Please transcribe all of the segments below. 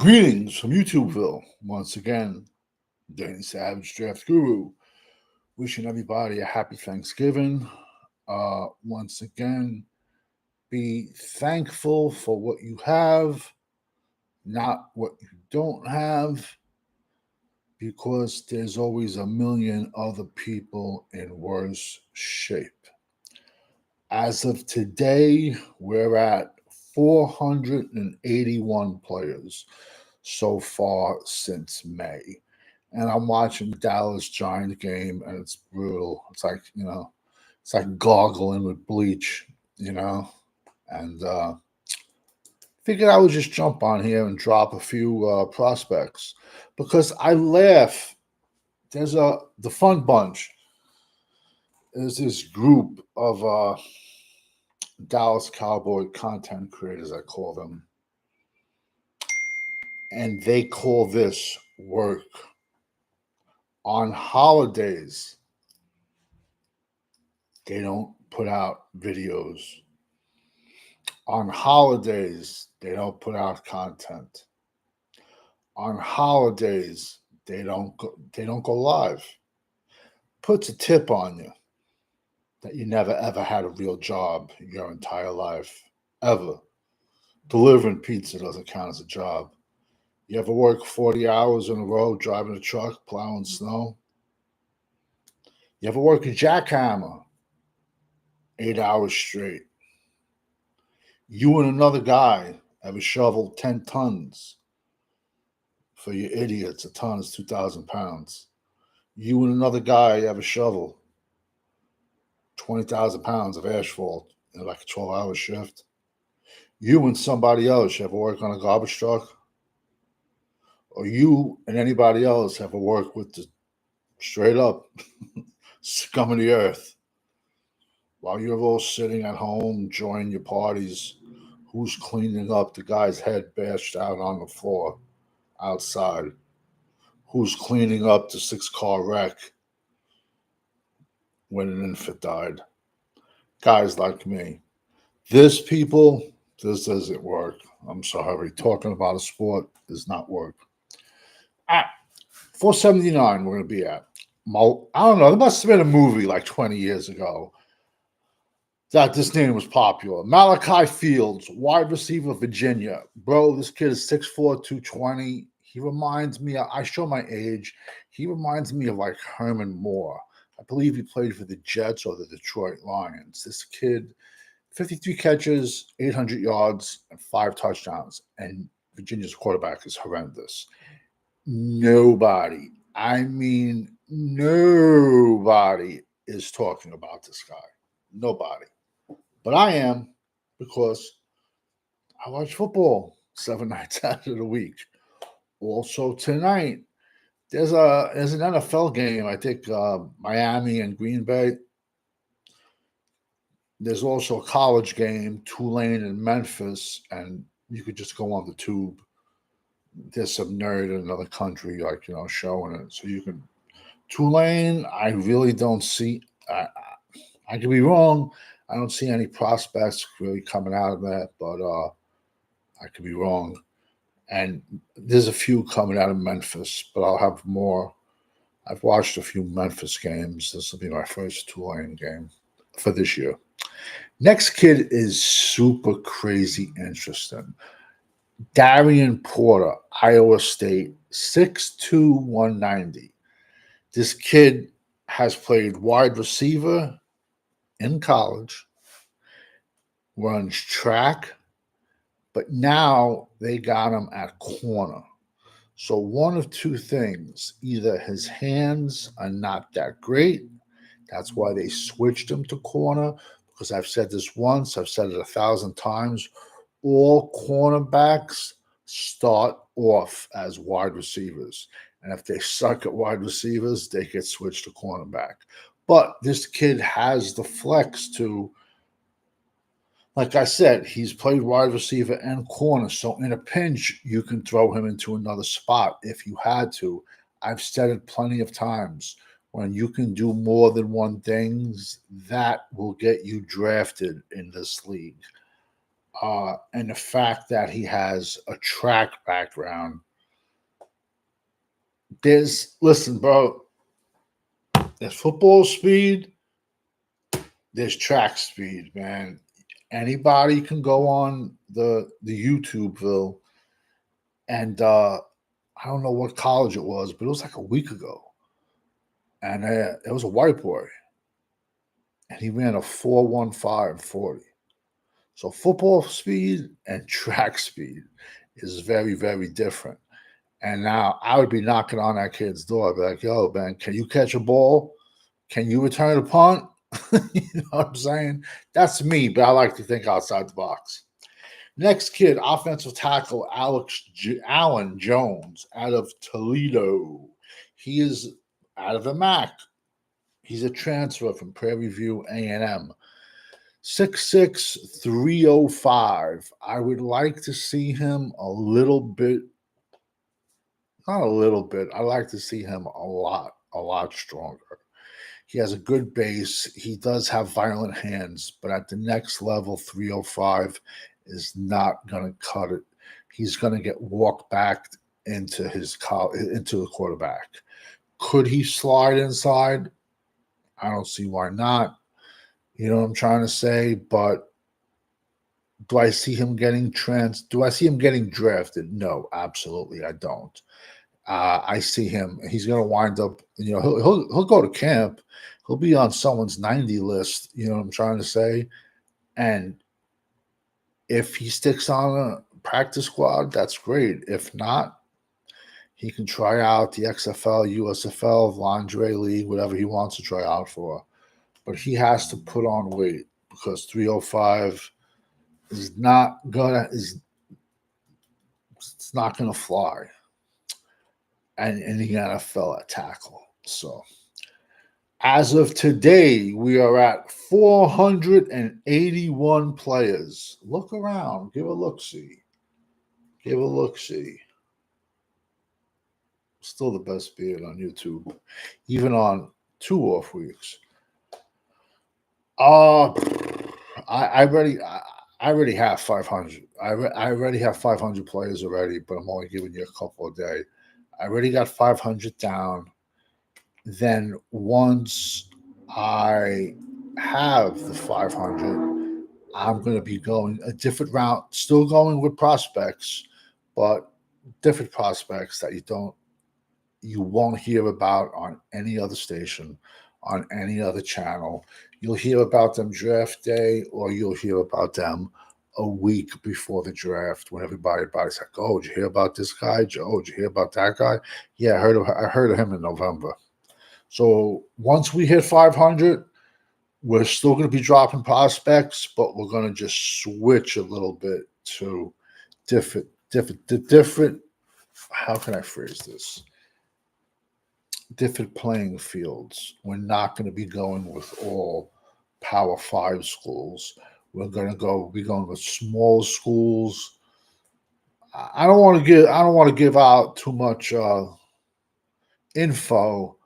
Greetings from YouTubeville. Once again, Danny Savage, Draft Guru, wishing everybody a happy Thanksgiving. Once again, be thankful for what you have, not what you don't have, because there's always a million other people in worse shape. As of today, we're at 481 players so far since May. And I'm watching the Dallas Giant game, and it's brutal. It's like, it's like gargling with bleach, And figured I would just jump on here and drop a few prospects because I laugh. There's the Fun Bunch. There's this group of Dallas Cowboy content creators, I call them, and they call this work. On holidays, they don't put out videos. On holidays, they don't put out content. On holidays, they don't go live. Puts a tip on you that you never ever had a real job in your entire life. Ever. Delivering pizza doesn't count as a job. You ever work 40 hours in a row driving a truck, plowing snow? You ever work a jackhammer 8 hours straight? You and another guy ever shoveled 10 tons? For you idiots, a ton is 2,000 pounds. You and another guy ever shovel 20,000 pounds of asphalt in like a 12-hour shift? You and somebody else ever work on a garbage truck? Or you and anybody else ever work with the straight up scum of the earth? While you're all sitting at home enjoying your parties, who's cleaning up the guy's head bashed out on the floor outside? Who's cleaning up the 6-car wreck when an infant died? Guys like me. This doesn't work. I'm sorry. Talking about a sport does not work. At 479, we're going to be at. I don't know. There must have been a movie like 20 years ago that this name was popular. Malachi Fields, wide receiver, Virginia. Bro, this kid is 6'4", 220. He reminds me, I show my age, he reminds me of like Herman Moore. I believe he played for the Jets or the Detroit Lions. This kid, 53 catches, 800 yards, and 5 touchdowns. And Virginia's quarterback is horrendous. Nobody, I mean nobody is talking about this guy. Nobody. But I am, because I watch football 7 nights out of the week. Also tonight, there's an NFL game. I think Miami and Green Bay. There's also a college game, Tulane and Memphis, and you could just go on the tube. There's some nerd in another country, showing it. So you can Tulane. I really don't see. I could be wrong. I don't see any prospects really coming out of that, but I could be wrong. And there's a few coming out of Memphis, but I'll have more. I've watched a few Memphis games. This will be my first Tulane game for this year. Next kid is super crazy interesting. Darian Porter, Iowa State, 6'2", 190. This kid has played wide receiver in college, runs track, but now they got him at corner. So one of two things: either his hands are not that great, that's why they switched him to corner, because I've said this once, I've said it 1,000 times, all cornerbacks start off as wide receivers. And if they suck at wide receivers, they get switched to cornerback. But this kid has the flex to, like I said, he's played wide receiver and corner. So in a pinch, you can throw him into another spot if you had to. I've said it plenty of times. When you can do more than one thing, that will get you drafted in this league. And the fact that he has a track background. Listen, bro, there's football speed, there's track speed, man. Anybody can go on the YouTubeville and I don't know what college it was, but it was like a week ago. And it was a white boy. And he ran a 4:15:40. So football speed and track speed is very, very different. And now I would be knocking on that kid's door, I'd be like, yo, man, can you catch a ball? Can you return a punt? You know what I'm saying? That's me, but I like to think outside the box. Next kid, offensive tackle Allen Jones out of Toledo. He is out of the MAC. He's a transfer from Prairie View A&M. 6'6", 305. I would like to see him a little bit, not a little bit. I like to see him a lot stronger. He has a good base. He does have violent hands, but at the next level, 305 is not going to cut it. He's going to get walked back into the quarterback. Could he slide inside? I don't see why not. You know what I'm trying to say? But do I see him getting drafted? No, absolutely I don't. I see him. He's going to wind up. You know, he'll go to camp. He'll be on someone's 90 list. You know what I'm trying to say? And if he sticks on a practice squad, that's great. If not, he can try out the XFL, USFL, Lingerie League, whatever he wants to try out for. But he has to put on weight because 305 is not gonna fly. And in the NFL at tackle. So as of today, we are at 481 players. Look around, give a look-see. Still the best beard on YouTube, even on 2 off weeks. I already have 500. I already have 500 players already, but I'm only giving you a couple a day. I already got 500 down. Then once I have the 500, I'm going to be going a different route, still going with prospects, but different prospects that you won't hear about on any other station, on any other channel. You'll hear about them draft day, or you'll hear about them a week before the draft when everybody's like, "Oh, did you hear about this guy? Oh, did you hear about that guy?" Yeah, I heard of him in November. So once we hit 500, we're still going to be dropping prospects, but we're going to just switch a little bit to different. How can I phrase this? Different playing fields. We're not going to be going with all Power 5 schools. We're going to be going with small schools. I don't want to give out too much info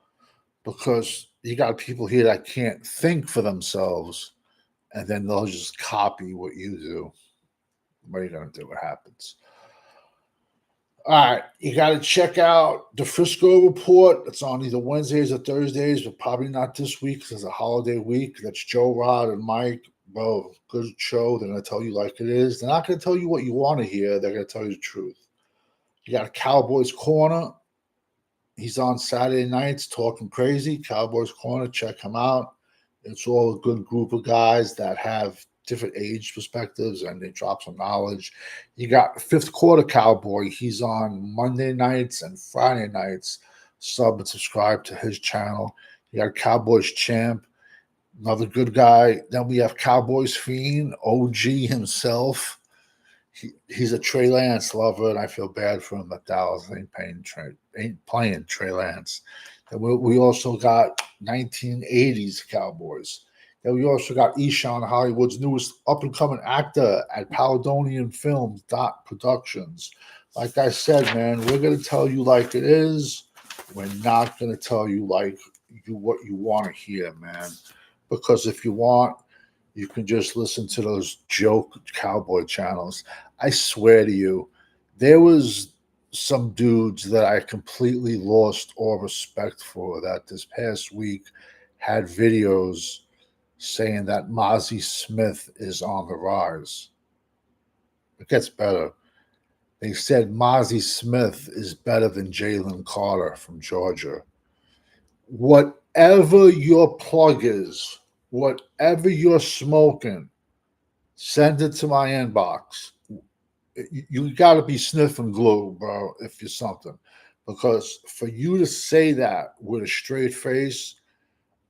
because you got people here that can't think for themselves, and then they'll just copy what you do. What are you going to do? What happens? All right, you got to check out the Frisco Report. It's on either Wednesdays or Thursdays, but probably not this week because it's a holiday week. That's Joe, Rod, and Mike. Bro, good show. They're going to tell you like it is. They're not going to tell you what you want to hear. They're going to tell you the truth. You got a Cowboys Corner. He's on Saturday nights talking crazy. Cowboys Corner, check him out. It's all a good group of guys that have different age perspectives and they drop some knowledge. You got Fifth Quarter Cowboy. He's on Monday nights and Friday nights. Sub and subscribe to his channel. You got Cowboys Champ, another good guy. Then we have Cowboys Fiend, OG himself. He's a Trey Lance lover, and I feel bad for him that Dallas ain't playing Trey Lance. And we also got 1980s Cowboys. And we also got Eshawn, Hollywood's newest up-and-coming actor at Paladonian Films Productions. Like I said, man, we're going to tell you like it is. We're not going to tell you like what you want to hear, man. Because if you want You can just listen to those joke cowboy channels. I swear to you, there was some dudes that I completely lost all respect for that this past week had videos saying that Mozzie Smith is on the rise. It gets better. They said Mozzie Smith is better than Jalen Carter from Georgia. Whatever your plug is, whatever you're smoking, send it to my inbox. You got to be sniffing glue, bro, if you're something. Because for you to say that with a straight face,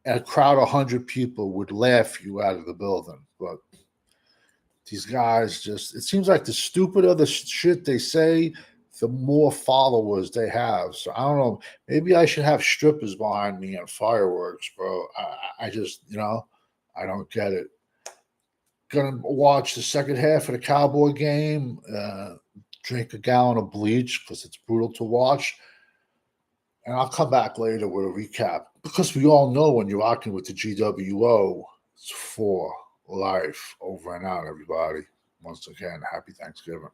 a crowd of 100 people would laugh you out of the building. But these guys just, it seems like the stupider the shit they say, the more followers they have. So I don't know. Maybe I should have strippers behind me and fireworks, bro. I just, I don't get it. Gonna watch the second half of the Cowboy game, drink a gallon of bleach because it's brutal to watch. And I'll come back later with a recap because we all know when you're rocking with the GWO, it's for life. Over and out, everybody. Once again, happy Thanksgiving.